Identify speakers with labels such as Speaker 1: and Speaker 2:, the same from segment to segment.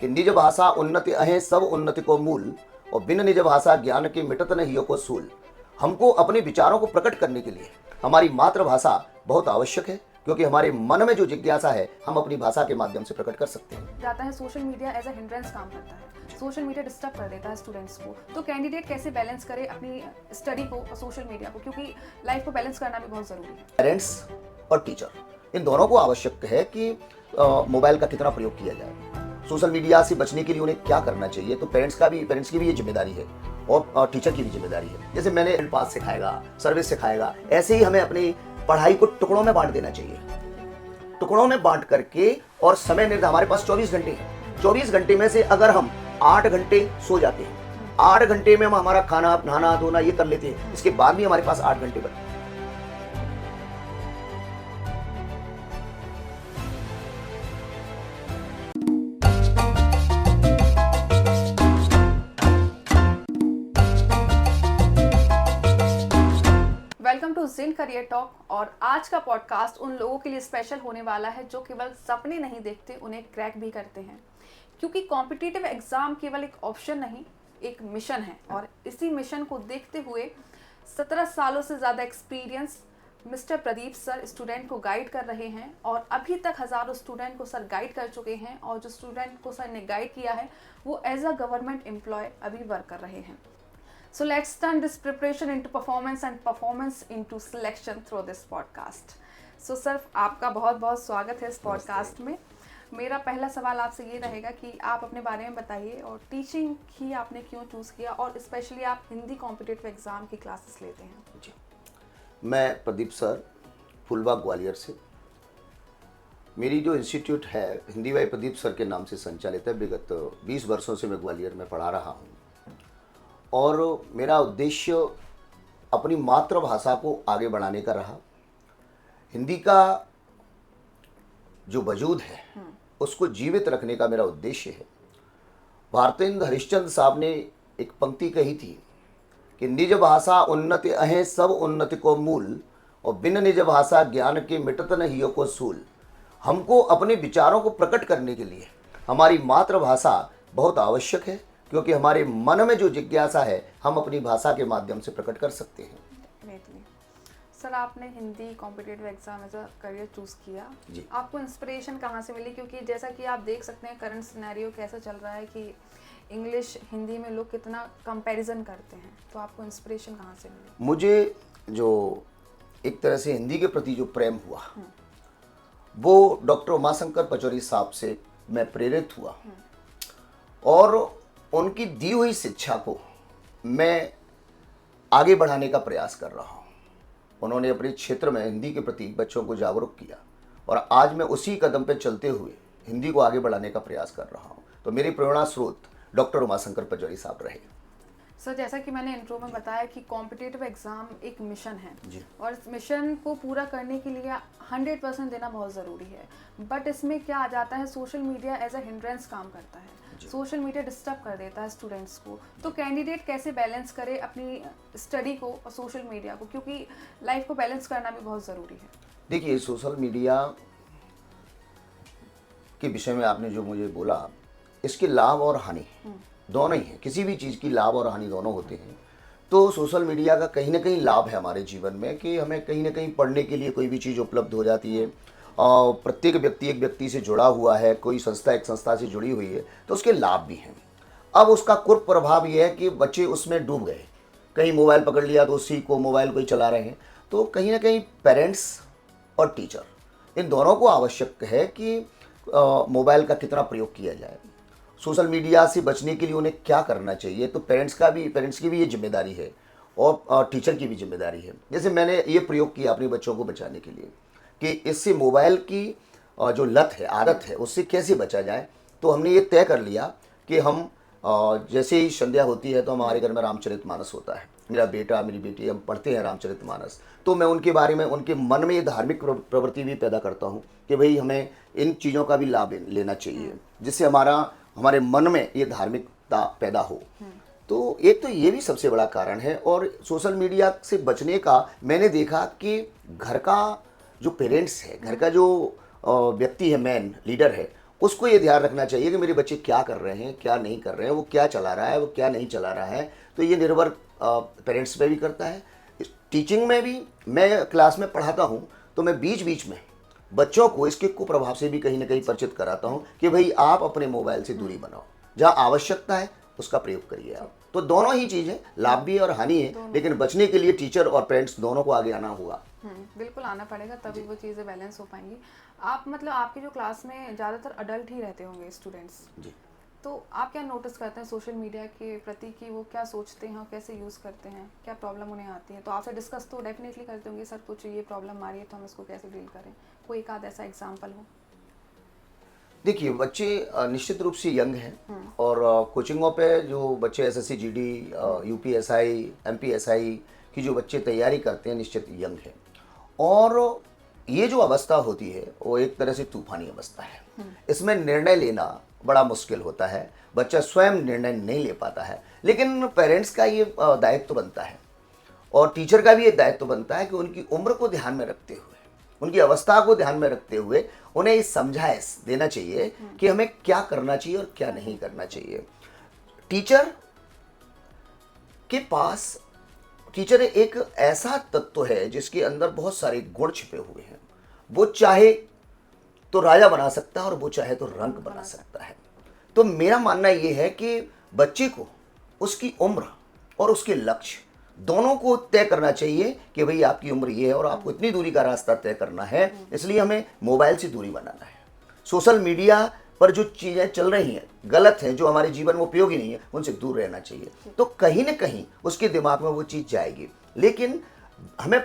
Speaker 1: कि निज भाषा उन्नति अहे सब उन्नति को मूल, और बिन निज भाषा ज्ञान के मिटत न हियो को सूल। हमको अपने विचारों को प्रकट करने के लिए हमारी मातृभाषा बहुत आवश्यक है, क्योंकि हमारे मन में जो जिज्ञासा है हम अपनी भाषा के माध्यम से प्रकट कर सकते हैं।
Speaker 2: जाता है social media as a hindrance काम करता है, सोशल मीडिया डिस्टर्ब कर देता है स्टूडेंट्स को। तो कैंडिडेट कैसे बैलेंस करे अपनी स्टडी को और सोशल मीडिया को, क्योंकि लाइफ को बैलेंस करना भी बहुत ज़रूरी है।
Speaker 1: पेरेंट्स और टीचर इन दोनों को आवश्यक है कि मोबाइल का कितना प्रयोग किया जाए, सोशल मीडिया से बचने के लिए उन्हें क्या करना चाहिए। तो पेरेंट्स की भी ये जिम्मेदारी है और टीचर की भी जिम्मेदारी है। जैसे मैंने पास सिखाएगा, सर्विस सिखाएगा, ऐसे ही हमें अपनी पढ़ाई को टुकड़ों में बांट देना चाहिए। टुकड़ों में बांट करके, और समय निर्धारित, हमारे पास 24 घंटे हैं। 24 घंटे में से अगर हम 8 घंटे सो जाते हैं, 8 घंटे में हम हमारा खाना, नहाना धोना ये कर लेते हैं, इसके बाद भी हमारे पास 8 घंटे बचते हैं।
Speaker 2: वेलकम टू जिन करियर टॉक। और आज का पॉडकास्ट उन लोगों के लिए स्पेशल होने वाला है जो केवल सपने नहीं देखते, उन्हें क्रैक भी करते हैं। क्योंकि कॉम्पिटिटिव एग्जाम केवल एक ऑप्शन नहीं, एक मिशन है। और इसी मिशन को देखते हुए 17 सालों से ज़्यादा experience mister Pradeep sir student को गाइड कर रहे हैं, और अभी तक हज़ारों स्टूडेंट को सर गाइड कर चुके हैं। और जो स्टूडेंट को सर ने गाइड किया है वो एज अ गवर्नमेंट एम्प्लॉय अभी वर्क कर रहे हैं। So let's turn this preparation into performance and performance into selection through this podcast. So sir, आपका बहुत बहुत स्वागत है इस पॉडकास्ट में। मेरा पहला सवाल आपसे ये रहेगा कि आप अपने बारे में बताइए, और टीचिंग ही आपने क्यों चूज़ किया, और स्पेशली आप हिंदी कॉम्पिटिटिव एग्ज़ाम की क्लासेस लेते हैं।
Speaker 1: जी, मैं प्रदीप सर, फुलबाग ग्वालियर से। मेरी जो इंस्टीट्यूट है हिंदी भाई प्रदीप सर के नाम से संचालित है। विगत 20 वर्षों से मैं ग्वालियर में पढ़ा रहा हूँ, और मेरा उद्देश्य अपनी मातृभाषा को आगे बढ़ाने का रहा। हिंदी का जो वजूद है उसको जीवित रखने का मेरा उद्देश्य है। भारतेंद्र हरिश्चंद्र साहब ने एक पंक्ति कही थी कि निज भाषा उन्नति अहे सब उन्नति को मूल, और बिन निज भाषा ज्ञान के मिटत न हियो को सूल। हमको अपने विचारों को प्रकट करने के लिए हमारी मातृभाषा बहुत आवश्यक है, क्योंकि हमारे मन में जो जिज्ञासा है हम अपनी भाषा के माध्यम से प्रकट कर सकते हैं।
Speaker 2: सर, आपने Hindi competitive exam as a career choose किया जी। आपको इंस्पिरेशन कहाँ से मिली? क्योंकि जैसा कि आप देख सकते हैं करंट सिनेरियो कैसा चल रहा है कि इंग्लिश हिंदी में लोग कितना कंपैरिजन करते हैं, तो आपको इंस्पिरेशन कहाँ से मिली?
Speaker 1: मुझे जो एक तरह से हिंदी के प्रति जो प्रेम हुआ वो डॉक्टर उमाशंकर पचौरी साहब से मैं प्रेरित हुआ, और उनकी दी हुई शिक्षा को मैं आगे बढ़ाने का प्रयास कर रहा हूँ। उन्होंने अपने क्षेत्र में हिंदी के प्रति बच्चों को जागरूक किया, और आज मैं उसी कदम पर चलते हुए हिंदी को आगे बढ़ाने का प्रयास कर रहा हूँ। तो मेरी प्रेरणा स्रोत डॉक्टर उमाशंकर पचौरी साहब रहे।
Speaker 2: सर, जैसा कि मैंने इंट्रो में बताया कि कॉम्पिटिटिव एग्ज़ाम एक मिशन है
Speaker 1: जी।
Speaker 2: और इस मिशन को पूरा करने के लिए 100% देना बहुत ज़रूरी है। बट इसमें क्या आ जाता है, social media as a hindrance काम करता है। सोशल मीडिया डिस्टर्ब कर देता है स्टूडेंट्स को। तो कैंडिडेट कैसे बैलेंस करे अपनी स्टडी को और सोशल मीडिया को, क्योंकि लाइफ को बैलेंस करना भी बहुत ज़रूरी है।
Speaker 1: देखिए, सोशल मीडिया के विषय में आपने जो मुझे बोला, इसके लाभ और हानि दोनों ही हैं। किसी भी चीज़ की लाभ और हानि दोनों होते हैं। तो सोशल मीडिया का कहीं ना कहीं लाभ है हमारे जीवन में कि हमें कहीं ना कहीं पढ़ने के लिए कोई भी चीज़ उपलब्ध हो जाती है, और प्रत्येक व्यक्ति एक व्यक्ति से जुड़ा हुआ है, कोई संस्था एक संस्था से जुड़ी हुई है, तो उसके लाभ भी हैं। अब उसका कुप्रभाव ये है कि बच्चे उसमें डूब गए, कहीं मोबाइल पकड़ लिया तो उसी को मोबाइल को ही चला रहे हैं। तो कहीं ना कहीं पेरेंट्स और टीचर इन दोनों को आवश्यक है कि मोबाइल का कितना प्रयोग किया जाए, सोशल मीडिया से बचने के लिए उन्हें क्या करना चाहिए। तो पेरेंट्स की भी ये जिम्मेदारी है, और टीचर की भी जिम्मेदारी है। जैसे मैंने ये प्रयोग किया अपने बच्चों को बचाने के लिए कि इससे मोबाइल की जो लत है, आदत है, उससे कैसे बचा जाए। तो हमने ये तय कर लिया कि हम जैसे ही संध्या होती है तो हमारे घर में रामचरितमानस होता है। मेरा बेटा, मेरी बेटी, हम पढ़ते हैं रामचरितमानस। तो मैं उनके बारे में, उनके मन में ये धार्मिक प्रवृत्ति भी पैदा करता हूँ कि भाई हमें इन चीज़ों का भी लाभ लेना चाहिए, जिससे हमारे मन में ये धार्मिकता पैदा हो। तो एक तो ये भी सबसे बड़ा कारण है। और सोशल मीडिया से बचने का मैंने देखा कि घर का जो पेरेंट्स है, घर का जो व्यक्ति है, मेन लीडर है, उसको ये ध्यान रखना चाहिए कि मेरे बच्चे क्या कर रहे हैं, क्या नहीं कर रहे हैं, वो क्या चला रहा है, वो क्या नहीं चला रहा है। तो ये निर्भर पेरेंट्स पे भी करता है। टीचिंग में भी मैं क्लास में पढ़ाता हूँ तो मैं बीच बीच में बच्चों को इसके कुप्रभाव से भी कहीं ना कहीं परिचित कराता हूँ कि भाई आप अपने मोबाइल से दूरी बनाओ, जहाँ आवश्यकता है उसका प्रयोग करिए आप। तो दोनों ही चीज़ें, लाभ भी और हानि है, लेकिन बचने के लिए टीचर और पेरेंट्स दोनों को आगे आना होगा।
Speaker 2: बिल्कुल आना पड़ेगा, तभी वो चीज़ें बैलेंस हो पाएंगी। आप मतलब आपकी जो क्लास में ज़्यादातर अडल्ट ही रहते होंगे स्टूडेंट्स,
Speaker 1: जी।
Speaker 2: तो आप क्या नोटिस करते हैं सोशल मीडिया के प्रति कि वो क्या सोचते हैं और कैसे यूज़ करते हैं, क्या प्रॉब्लम उन्हें आती है? तो आपसे डिस्कस तो डेफिनेटली करते होंगे, सर कुछ ये प्रॉब्लम आ रही है तो हम इसको कैसे डील करें, कोई एक आध ऐसा एग्जाम्पल हो?
Speaker 1: देखिए, बच्चे निश्चित रूप से यंग हैं और कोचिंगों पे जो बच्चे एसएससी जीडी, यूपीएसआई, एमपीएसआई की जो बच्चे तैयारी करते हैं, निश्चित यंग हैं। और ये जो अवस्था होती है वो एक तरह से तूफानी अवस्था है। इसमें निर्णय लेना बड़ा मुश्किल होता है, बच्चा स्वयं निर्णय नहीं ले पाता है। लेकिन पेरेंट्स का ये दायित्व बनता है और टीचर का भी ये दायित्व बनता है कि उनकी उम्र को ध्यान में रखते हुए, उनकी अवस्था को ध्यान में रखते हुए उन्हें ये समझाइश देना चाहिए कि हमें क्या करना चाहिए और क्या नहीं करना चाहिए। टीचर के पास, टीचर एक ऐसा तत्व है जिसके अंदर बहुत सारे गुण छिपे हुए हैं। वो चाहे तो राजा बना सकता है और वो चाहे तो रंक बना सकता है। तो मेरा मानना ये है कि बच्चे को उसकी उम्र और उसके लक्ष्य दोनों को तय करना चाहिए कि भाई आपकी उम्र ये है और आपको इतनी दूरी का रास्ता तय करना है, इसलिए हमें मोबाइल से दूरी बनाना है। सोशल मीडिया पर जो चीज़ें चल रही हैं, गलत हैं, जो हमारे जीवन में उपयोगी नहीं है, उनसे दूर रहना चाहिए। तो कहीं ना कहीं उसके दिमाग में वो चीज़ जाएगी। लेकिन हमें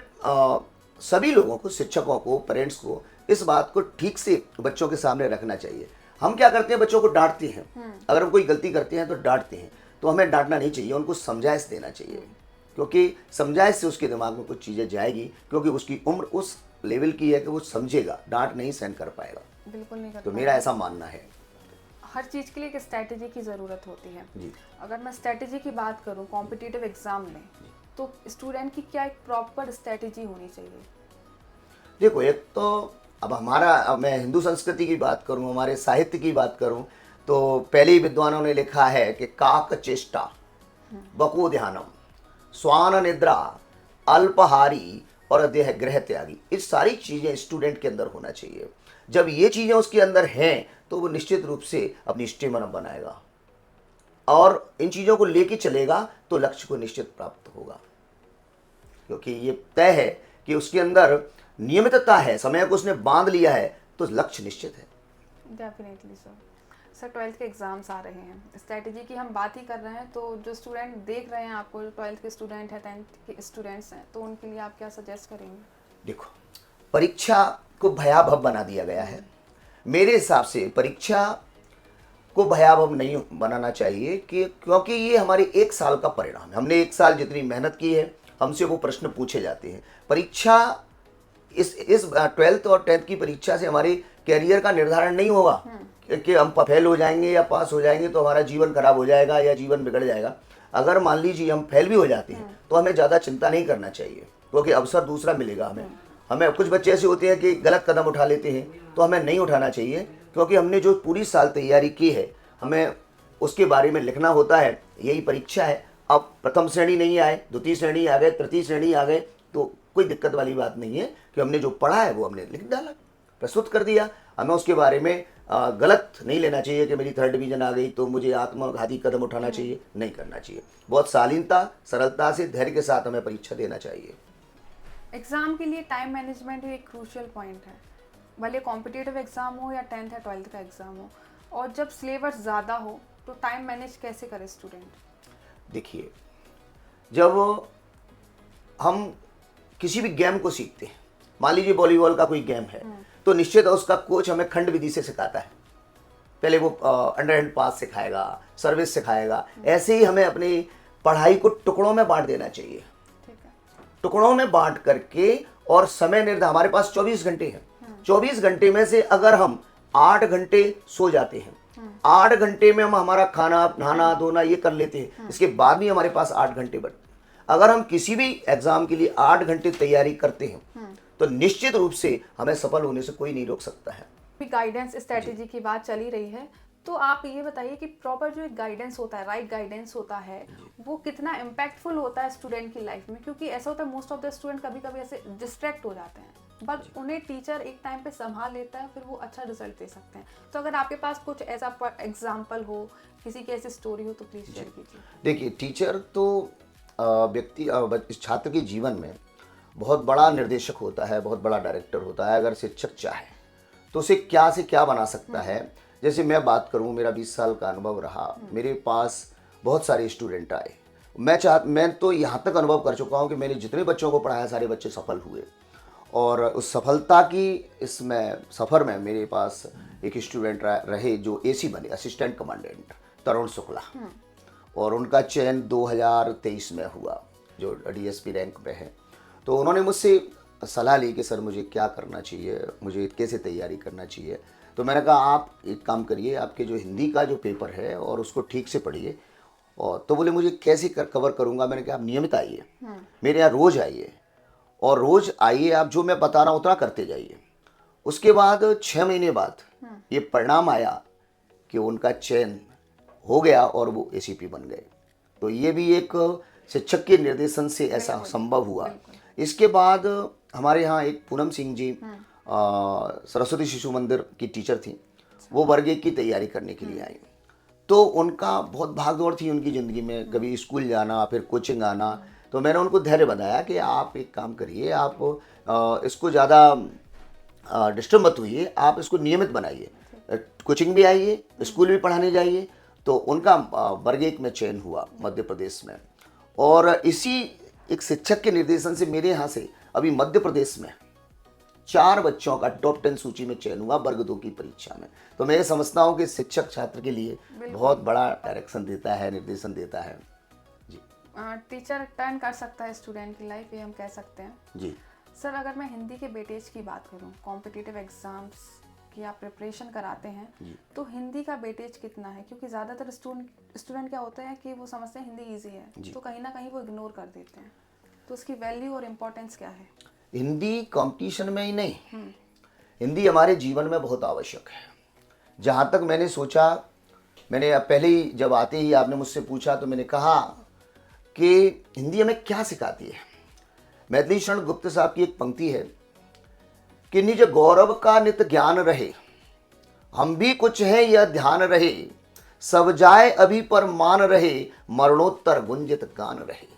Speaker 1: सभी लोगों को, शिक्षकों को, पेरेंट्स को इस बात को ठीक से बच्चों के सामने रखना चाहिए। हम क्या करते हैं, बच्चों को डांटते हैं। अगर हम कोई गलती करते हैं तो डांटते हैं, तो हमें डांटना नहीं चाहिए, उनको समझाइश देना चाहिए। क्योंकि समझाइश से उसके दिमाग में कुछ चीज़ें जाएगी, क्योंकि उसकी उम्र उस लेवल की है कि वो समझेगा, डांट नहीं सहन कर पाएगा।
Speaker 2: बिल्कुल नहीं कर
Speaker 1: तो मेरा ऐसा मानना है।
Speaker 2: हर चीज़ के लिए एक स्ट्रैटेजी की ज़रूरत होती है
Speaker 1: जी।
Speaker 2: अगर मैं स्ट्रैटेजी की बात करूं कॉम्पिटिटिव एग्जाम में, तो स्टूडेंट की क्या एक प्रॉपर स्ट्रैटेजी होनी चाहिए?
Speaker 1: देखो, एक तो अब मैं हिंदू संस्कृति की बात करूं, हमारे साहित्य की बात करूं, तो पहले ही विद्वानों ने लिखा है कि काक चेष्टा, बको ध्यानम, स्वान निद्रा, अल्पहारी और देह गृह त्यागी। इस सारी चीज़ें स्टूडेंट के अंदर होना चाहिए। जब ये चीज़ें उसके अंदर हैं तो वो निश्चित रूप से अपनी स्टेमिना बनाएगा और इन चीज़ों को लेके चलेगा तो लक्ष्य को निश्चित प्राप्त होगा। क्योंकि ये तय है कि उसके अंदर नियमितता है, समय को उसने बांध लिया है, तो लक्ष्य निश्चित है।
Speaker 2: Definitely sir. सर 12th के एग्ज़ाम्स आ रहे हैं, स्ट्रैटेजी की हम बात ही कर रहे हैं, तो जो स्टूडेंट देख रहे हैं आपको, 12th के स्टूडेंट हैं, 10th के स्टूडेंट्स हैं, तो उनके लिए आप क्या सजेस्ट करेंगे?
Speaker 1: देखो, परीक्षा को भयावह बना दिया गया है। मेरे हिसाब से परीक्षा को भयावह नहीं बनाना चाहिए क्योंकि ये हमारे एक साल का परिणाम है। हमने एक साल जितनी मेहनत की है, हमसे वो प्रश्न पूछे जाते हैं। परीक्षा इस 12th और 10th की परीक्षा से हमारे कैरियर का निर्धारण नहीं होगा कि हम फेल हो जाएंगे या पास हो जाएंगे तो हमारा जीवन खराब हो जाएगा या जीवन बिगड़ जाएगा। अगर मान लीजिए हम फेल भी हो जाते हैं तो हमें ज़्यादा चिंता नहीं करना चाहिए, क्योंकि अवसर दूसरा मिलेगा हमें। कुछ बच्चे ऐसे होते हैं कि गलत कदम उठा लेते हैं, तो हमें नहीं उठाना चाहिए, क्योंकि हमने जो पूरी साल तैयारी की है हमें उसके बारे में लिखना होता है। यही परीक्षा है। अब प्रथम श्रेणी नहीं आए, द्वितीय श्रेणी आ गए, तृतीय श्रेणी आ गए, तो कोई दिक्कत वाली बात नहीं है कि हमने जो पढ़ा है वो हमने लिख डाला, प्रस्तुत कर दिया। हमें उसके बारे में गलत नहीं लेना चाहिए कि मेरी 3rd डिवीज़न आ गई तो मुझे आत्मघाती कदम उठाना चाहिए, नहीं करना चाहिए। बहुत शालीनता, सरलता से, धैर्य के साथ हमें परीक्षा देना चाहिए।
Speaker 2: एग्ज़ाम के लिए टाइम मैनेजमेंट ही एक क्रूशियल पॉइंट है, भले कॉम्पिटिटिव एग्ज़ाम हो या 10th या 12th का एग्ज़ाम हो। और जब सिलेबस ज़्यादा हो तो टाइम मैनेज कैसे करे स्टूडेंट?
Speaker 1: देखिए, जब हम किसी भी गेम को सीखते हैं, मान लीजिए वॉलीबॉल का कोई गेम है, तो निश्चित उसका कोच हमें खंड विधि से सिखाता है। पहले वो अंडरहैंड पास सिखाएगा, सर्विस सिखाएगा। ऐसे ही हमें अपनी पढ़ाई को टुकड़ों में बांट देना चाहिए। टुकड़ों में बांट करके, और समय निर्धारित, हमारे पास 24 घंटे हैं। 24 घंटे में से अगर हम 8 घंटे सो जाते हैं, 8 घंटे में हम हमारा खाना, नहाना, धोना ये कर लेते हैं, इसके बाद भी हमारे पास 8 घंटे बचते हैं। अगर हम किसी भी एग्जाम के लिए 8 घंटे तैयारी करते हैं तो निश्चित रूप से हमें सफल होने से कोई नहीं रोक सकता है।
Speaker 2: भी गाइडेंस स्ट्रेटेजी की बात चली रही है, तो आप ये बताइए कि प्रॉपर जो एक गाइडेंस होता है, राइट गाइडेंस होता है, वो कितना इम्पैक्टफुल होता है स्टूडेंट की लाइफ में? क्योंकि ऐसा होता है मोस्ट ऑफ द स्टूडेंट कभी कभी ऐसे डिस्ट्रैक्ट हो जाते हैं, बट उन्हें टीचर एक टाइम पे संभाल लेता है, फिर वो अच्छा रिजल्ट दे सकते हैं। तो अगर आपके पास कुछ ऐसा एग्जाम्पल हो, किसी की ऐसी स्टोरी हो, तो प्लीज़ शेयर कीजिए।
Speaker 1: देखिए, टीचर तो व्यक्ति इस छात्र के जीवन में बहुत बड़ा निर्देशक होता है, बहुत बड़ा डायरेक्टर होता है। अगर शिक्षक चाहे तो उसे क्या से क्या बना सकता है। जैसे मैं बात करूं, मेरा 20 साल का अनुभव रहा, मेरे पास बहुत सारे स्टूडेंट आए। मैं तो यहाँ तक अनुभव कर चुका हूँ कि मैंने जितने बच्चों को पढ़ाया सारे बच्चे सफल हुए। और उस सफलता की इसमें सफ़र में मेरे पास एक स्टूडेंट रहे जो एसी बने, असिस्टेंट कमांडेंट, तरुण शुक्ला। और उनका चयन 2023 में हुआ, जो डीएसपी रैंक पे है। तो उन्होंने मुझसे सलाह ली कि सर मुझे क्या करना चाहिए, मुझे कैसे तैयारी करना चाहिए। तो मैंने कहा आप एक काम करिए, आपके जो हिंदी का जो पेपर है और उसको ठीक से पढ़िए। और तो बोले मुझे कैसे कवर करूँगा। मैंने कहा आप नियमित आइए, मेरे यहाँ रोज़ आइए, और रोज़ आइए, आप जो मैं बता रहा हूँ उतना करते जाइए। उसके बाद 6 महीने बाद ये परिणाम आया कि उनका चयन हो गया और वो एसीपी बन गए। तो ये भी एक शिक्षक के निर्देशन से ऐसा संभव हुआ। इसके बाद हमारे यहाँ एक पूनम सिंह जी सरस्वती शिशु मंदिर की टीचर थी, वो वर्ग 1 की तैयारी करने के लिए आई। तो उनका बहुत भाग दौड़ थी उनकी ज़िंदगी में, कभी स्कूल जाना, फिर कोचिंग आना। तो मैंने उनको धैर्य बताया कि आप एक काम करिए, आप इसको ज़्यादा डिस्टर्ब मत होइए, आप इसको नियमित बनाइए, कोचिंग भी आइए, स्कूल भी पढ़ाने जाइए। तो उनका वर्ग 1 में चयन हुआ मध्य प्रदेश में। और इसी एक शिक्षक के निर्देशन से मेरे यहाँ से अभी मध्य प्रदेश में 4 बच्चों का टॉप 10 सूची में चयन हुआ वर्ग 2 की परीक्षा में। तो मैं ये समझता हूँ कि शिक्षक छात्र के लिए बहुत बड़ा डायरेक्शन देता है, निर्देशन देता है। जी,
Speaker 2: टीचर टर्न कर सकता है स्टूडेंट की लाइफ, ये हम कह सकते हैं।
Speaker 1: जी
Speaker 2: सर, अगर मैं हिंदी के वेटेज की बात करूं, कॉम्पिटिटिव एग्जाम्स की आप प्रिपरेशन कराते हैं, तो हिंदी का वेटेज कितना है? क्योंकि ज़्यादातर स्टूडेंट क्या होते हैं कि वो समझते हैं हिंदी ईजी है, तो कहीं ना कहीं वो इग्नोर कर देते हैं। तो उसकी वैल्यू और इम्पोर्टेंस क्या है?
Speaker 1: हिंदी कंपटीशन में ही नहीं, हिंदी हमारे जीवन में बहुत आवश्यक है। जहाँ तक मैंने सोचा, मैंने पहले ही जब आते ही आपने मुझसे पूछा तो मैंने कहा कि हिंदी हमें क्या सिखाती है। मैथिली शरण गुप्त साहब की एक पंक्ति है कि निज गौरव का नित ज्ञान रहे, हम भी कुछ हैं यह ध्यान रहे, सब जाए अभी पर मान रहे, मरणोत्तर गुंजित गान रहे।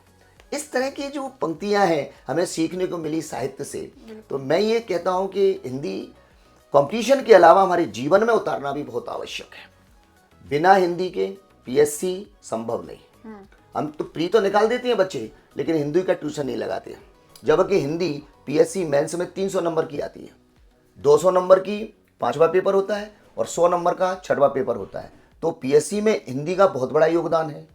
Speaker 1: इस तरह की जो पंक्तियां हैं हमें सीखने को मिली साहित्य से। तो मैं ये कहता हूं कि हिंदी कंपटीशन के अलावा हमारे जीवन में उतारना भी बहुत आवश्यक है। बिना हिंदी के पीएससी संभव नहीं। हम तो प्री तो निकाल देते हैं बच्चे, लेकिन हिंदी का ट्यूशन नहीं लगाते हैं। जबकि हिंदी पीएससी मेंस में 300 नंबर की आती है, 200 नंबर की 5वां पेपर होता है और 100 नंबर का 6वां पेपर होता है। तो पीएससी में हिंदी का बहुत बड़ा योगदान है।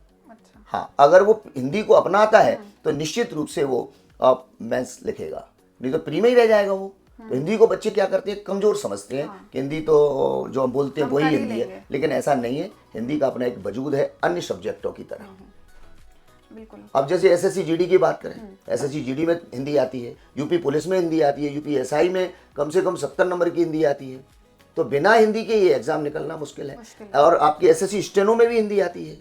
Speaker 1: हाँ, अगर वो हिंदी को अपनाता है तो निश्चित रूप से वो मेंस लिखेगा, नहीं तो प्री में ही रह जाएगा वो। तो हिंदी को बच्चे क्या करते हैं, कमजोर समझते हैं कि हिंदी तो जो हम बोलते हैं वही हिंदी है, लेकिन ऐसा नहीं है। हिंदी का अपना एक वजूद है अन्य सब्जेक्टों की तरह।
Speaker 2: बिल्कुल।
Speaker 1: अब जैसे एसएससी जीडी की बात करें, एसएससी जीडी में हिंदी आती है, यूपी पुलिस में हिंदी आती है, यूपी एसआई में कम से कम 70 नंबर की हिंदी आती है। तो बिना हिंदी के ये एग्जाम निकलना मुश्किल है। और आपकी एसएससी स्टेनो में भी हिंदी आती है,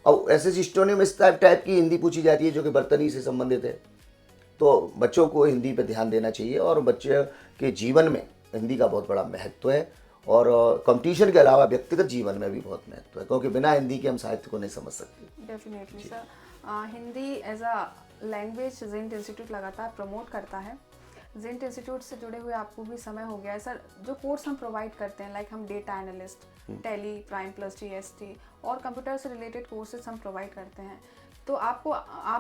Speaker 1: और एसएससी स्टेनो में इस टाइप की हिंदी पूछी जाती है जो कि बर्तनी से संबंधित है। तो बच्चों को हिंदी पर ध्यान देना चाहिए, और बच्चे के जीवन में हिंदी का बहुत बड़ा महत्व है। और कंपटीशन के अलावा व्यक्तिगत जीवन में भी बहुत महत्व है, क्योंकि बिना हिंदी के हम साहित्य को नहीं समझ सकते।
Speaker 2: Definitely sir. Hindi as a language जिंट इंस्टीट्यूट लगातार प्रमोट करता है। जिंट इंस्टीट्यूट से जुड़े हुए आपको भी समय हो गया है सर। जो कोर्स हम प्रोवाइड करते हैं, लाइक हम data analyst, tally, prime plus, GST और कंप्यूटर से रिलेटेड कोर्सेज हम प्रोवाइड करते हैं, तो आप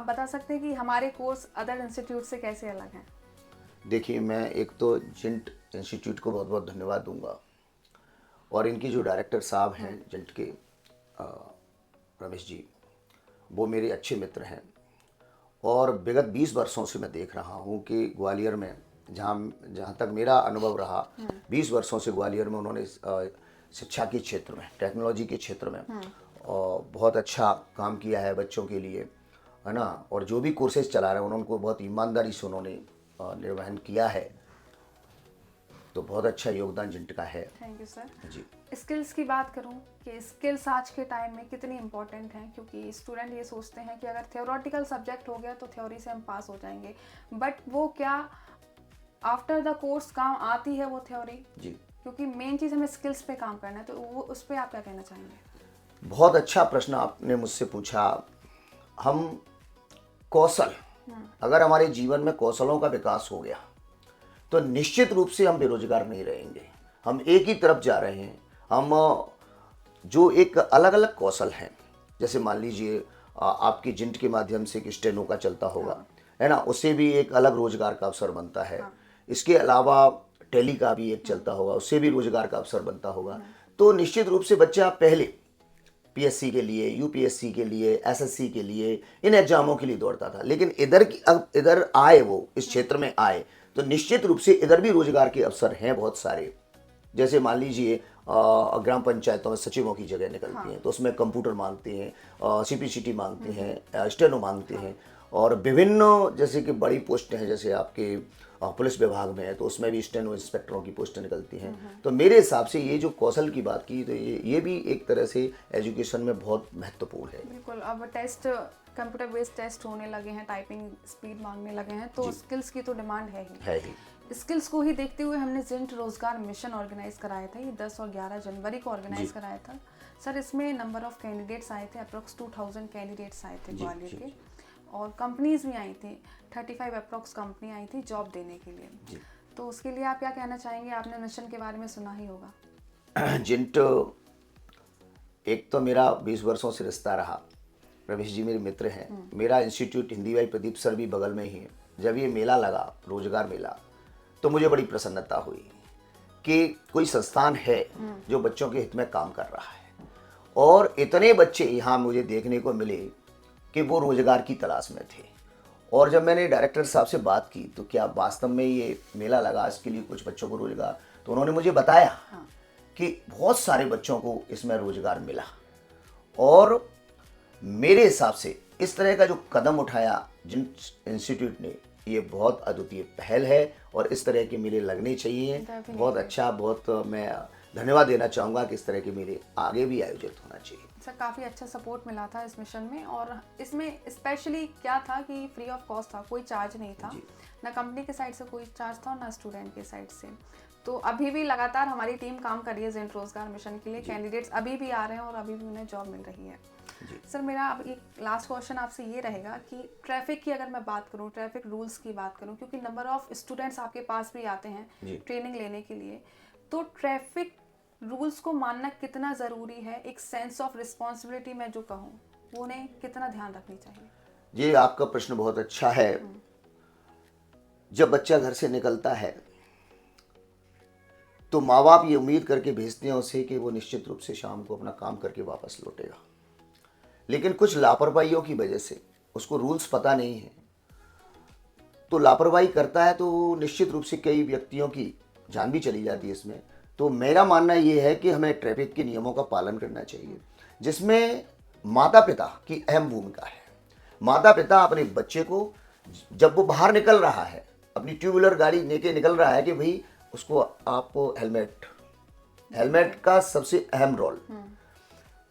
Speaker 2: बता सकते हैं कि हमारे कोर्स अदर इंस्टीट्यूट से कैसे अलग हैं?
Speaker 1: देखिए, मैं एक तो जिंट इंस्टीट्यूट को बहुत बहुत धन्यवाद दूंगा, और इनकी जो डायरेक्टर साहब हैं जिंट के, रमेश जी, वो मेरे अच्छे मित्र हैं। और विगत 20 वर्षों से मैं देख रहा हूँ कि ग्वालियर में, जहाँ तक मेरा अनुभव रहा, 20 वर्षों से ग्वालियर में उन्होंने शिक्षा के क्षेत्र में, टेक्नोलॉजी के क्षेत्र में और बहुत अच्छा काम किया है बच्चों के लिए, है ना। और जो भी कोर्सेज चला रहे हैं उनको बहुत ईमानदारी से उन्होंने निर्वहन किया है। तो बहुत अच्छा योगदान जिंट का है।
Speaker 2: Thank you sir.
Speaker 1: जी।
Speaker 2: स्किल्स की बात करूं कि स्किल्स आज के टाइम में कितनी इंपॉर्टेंट हैं, क्योंकि स्टूडेंट ये सोचते हैं कि अगर थियोरेटिकल सब्जेक्ट हो गया तो थ्योरी से हम पास हो जाएंगे, बट वो क्या आफ्टर द कोर्स काम आती है वो थ्योरी?
Speaker 1: जी।
Speaker 2: क्योंकि मेन चीज़ हमें स्किल्स पे काम करना है, तो वो उस पर आप क्या कहना चाहेंगे?
Speaker 1: बहुत अच्छा प्रश्न आपने मुझसे पूछा। हम कौशल, अगर हमारे जीवन में कौशलों का विकास हो गया तो निश्चित रूप से हम बेरोजगार नहीं रहेंगे। हम एक ही तरफ जा रहे हैं। हम जो एक अलग अलग कौशल हैं, जैसे मान लीजिए आपकी जिंट के माध्यम से एक स्टेनो का चलता होगा, है ना, उससे भी एक अलग रोजगार का अवसर बनता है। इसके अलावा टेली का भी एक चलता होगा, उससे भी रोजगार का अवसर बनता होगा। तो निश्चित रूप से बच्चा पहले पीएससी के लिए, यूपीएससी के लिए, एसएससी के लिए, इन एग्जामों के लिए दौड़ता था, लेकिन अब इधर आए, वो इस क्षेत्र में आए, तो निश्चित रूप से इधर भी रोजगार के अवसर हैं बहुत सारे। जैसे मान लीजिए ग्राम पंचायतों में सचिवों की जगह निकलती हैं, तो उसमें कंप्यूटर मांगते हैं, सीपीसीटी मांगते हैं, स्टेनो मांगते हैं, और विभिन्न जैसे कि बड़ी पोस्ट हैं, जैसे आपके पुलिस विभाग में है तो उसमें भी स्टेनो इंस्पेक्टरों की पोस्टें निकलती हैं। तो मेरे हिसाब से ये जो कौशल की बात की, तो ये भी एक तरह से एजुकेशन में बहुत महत्वपूर्ण है।
Speaker 2: बिल्कुल। अब टेस्ट, कंप्यूटर बेस्ड टेस्ट होने लगे हैं, टाइपिंग स्पीड मांगने लगे हैं, तो स्किल्स की तो डिमांड है ही। स्किल्स को ही देखते हुए हमने जिंट रोजगार मिशन ऑर्गेनाइज कराया था। ये 10 और 11 जनवरी को ऑर्गेनाइज कराया था सर। इसमें नंबर ऑफ कैंडिडेट्स आए थे, अप्रोक्स 2000 कैंडिडेट्स आए थे ग्वालियर के, और कंपनीज भी आई थी, 35 अप्रोक्स कंपनी आई थी जॉब देने के लिए। तो उसके लिए आप क्या कहना चाहेंगे? आपने मिशन के बारे में सुना ही होगा।
Speaker 1: जिंट एक तो मेरा 20 वर्षों से रिश्ता रहा। रमेश जी मेरे मित्र हैं। मेरा इंस्टीट्यूट हिंदी भाई प्रदीप सर भी बगल में ही है। जब ये मेला लगा, रोजगार मेला, तो मुझे बड़ी प्रसन्नता हुई कि कोई संस्थान है जो बच्चों के हित में काम कर रहा है, और इतने बच्चे यहाँ मुझे देखने को मिले कि वो रोजगार की तलाश में थे। और जब मैंने डायरेक्टर साहब से बात की तो क्या वास्तव में ये मेला लगा, इसके लिए कुछ बच्चों को रोजगार, तो उन्होंने मुझे बताया कि बहुत सारे बच्चों को इसमें रोजगार मिला। और मेरे हिसाब से इस तरह का जो कदम उठाया जिन इंस्टीट्यूट ने, ये बहुत अद्वितीय पहल है, और इस तरह के मेले लगने चाहिए। बहुत अच्छा, बहुत मैं धन्यवाद देना चाहूँगा कि इस तरह के मेले आगे भी आयोजित होना चाहिए।
Speaker 2: सर काफ़ी अच्छा सपोर्ट मिला था इस मिशन में, और इसमें स्पेशली क्या था कि फ्री ऑफ कॉस्ट था, कोई चार्ज नहीं था, ना कंपनी के साइड से कोई चार्ज था और ना स्टूडेंट के साइड से। तो अभी भी लगातार हमारी टीम काम कर रही है जिंट रोजगार मिशन के लिए। कैंडिडेट्स अभी भी आ रहे हैं और अभी भी उन्हें जॉब मिल रही है। सर मेरा अब एक लास्ट क्वेश्चन आपसे ये रहेगा कि ट्रैफिक की अगर मैं बात करूँ, ट्रैफिक रूल्स की बात करूँ, क्योंकि नंबर ऑफ स्टूडेंट्स आपके पास भी आते हैं ट्रेनिंग लेने के लिए, तो ट्रैफिक रूल्स को मानना कितना ज़रूरी है? एक सेंस ऑफ रिस्पॉन्सिबिलिटी मैं जो कहूँ, वो उन्हें कितना ध्यान रखनी चाहिए?
Speaker 1: ये आपका प्रश्न बहुत अच्छा है। जब बच्चा घर से निकलता है तो माँ बाप ये उम्मीद करके भेजते हैं उसे कि वो निश्चित रूप से शाम को अपना काम करके वापस लौटेगा, लेकिन कुछ लापरवाहियों की वजह से उसको रूल्स पता नहीं है, तो लापरवाही करता है, तो निश्चित रूप से कई व्यक्तियों की जान भी चली जाती है इसमें। तो मेरा मानना ये है कि हमें ट्रैफिक के नियमों का पालन करना चाहिए, जिसमें माता पिता की अहम भूमिका है। माता पिता अपने बच्चे को, जब वो बाहर निकल रहा है, अपनी टू व्हीलर गाड़ी लेके निकल रहा है, कि भाई उसको आपको हेलमेट का सबसे अहम रोल।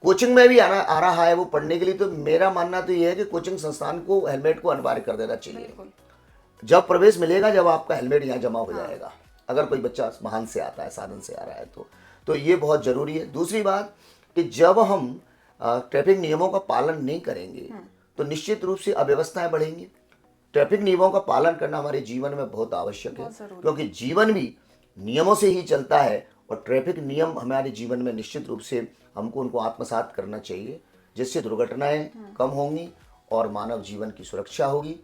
Speaker 1: कोचिंग में भी आ रहा है वो पढ़ने के लिए, तो मेरा मानना तो ये है कि कोचिंग संस्थान को हेलमेट को अनिवार्य कर देना चाहिए। जब प्रवेश मिलेगा, जब आपका हेलमेट यहाँ जमा हो जाएगा, अगर कोई बच्चा वाहन से आता है, साधन से आ रहा है, तो ये बहुत ज़रूरी है। दूसरी बात कि जब हम ट्रैफिक नियमों का पालन नहीं करेंगे तो निश्चित रूप से अव्यवस्थाएं बढ़ेंगी। ट्रैफिक नियमों का पालन करना हमारे जीवन में बहुत आवश्यक है, क्योंकि जीवन भी नियमों से ही चलता है, और ट्रैफिक नियम हमारे जीवन में निश्चित रूप से हमको उनको आत्मसात करना चाहिए, जिससे दुर्घटनाएं कम होंगी और मानव जीवन की सुरक्षा होगी।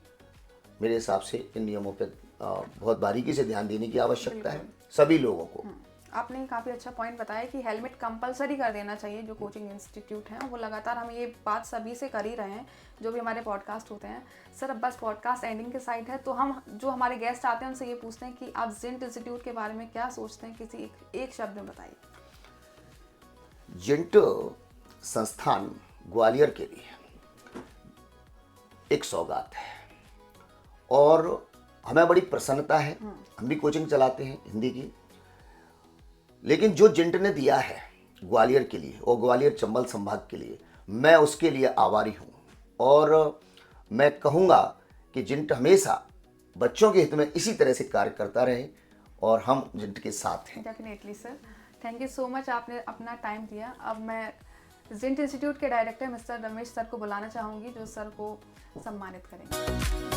Speaker 1: मेरे हिसाब से इन नियमों पर बहुत बारीकी से ध्यान देने की आवश्यकता है सभी लोगों को।
Speaker 2: आपने काफ़ी अच्छा पॉइंट बताया कि हेलमेट कंपलसरी कर देना चाहिए जो कोचिंग इंस्टीट्यूट हैं, वो लगातार हम ये बात सभी से कर ही रहे हैं जो भी हमारे पॉडकास्ट होते हैं। सर अब बस पॉडकास्ट एंडिंग के साइड है, तो हम जो हमारे गेस्ट आते हैं उनसे ये पूछते हैं कि आप जिंट इंस्टीट्यूट के बारे में क्या सोचते हैं, किसी एक शब्द में बताइए।
Speaker 1: जिंट संस्थान ग्वालियर के लिए एक सौगात है, और हमें बड़ी प्रसन्नता है। हम भी कोचिंग चलाते हैं हिंदी की, लेकिन जो जिंट ने दिया है ग्वालियर के लिए और ग्वालियर चंबल संभाग के लिए, मैं उसके लिए आभारी हूँ। और मैं कहूँगा कि जिंट हमेशा बच्चों के हित में इसी तरह से कार्य करता रहे और हम जिंट के साथ हैं।
Speaker 2: Definitely sir, thank you so much, आपने अपना टाइम दिया। अब मैं जिंट इंस्टीट्यूट के डायरेक्टर मिस्टर रमेश सर को बुलाना चाहूँगी, जो सर को सम्मानित करेंगे।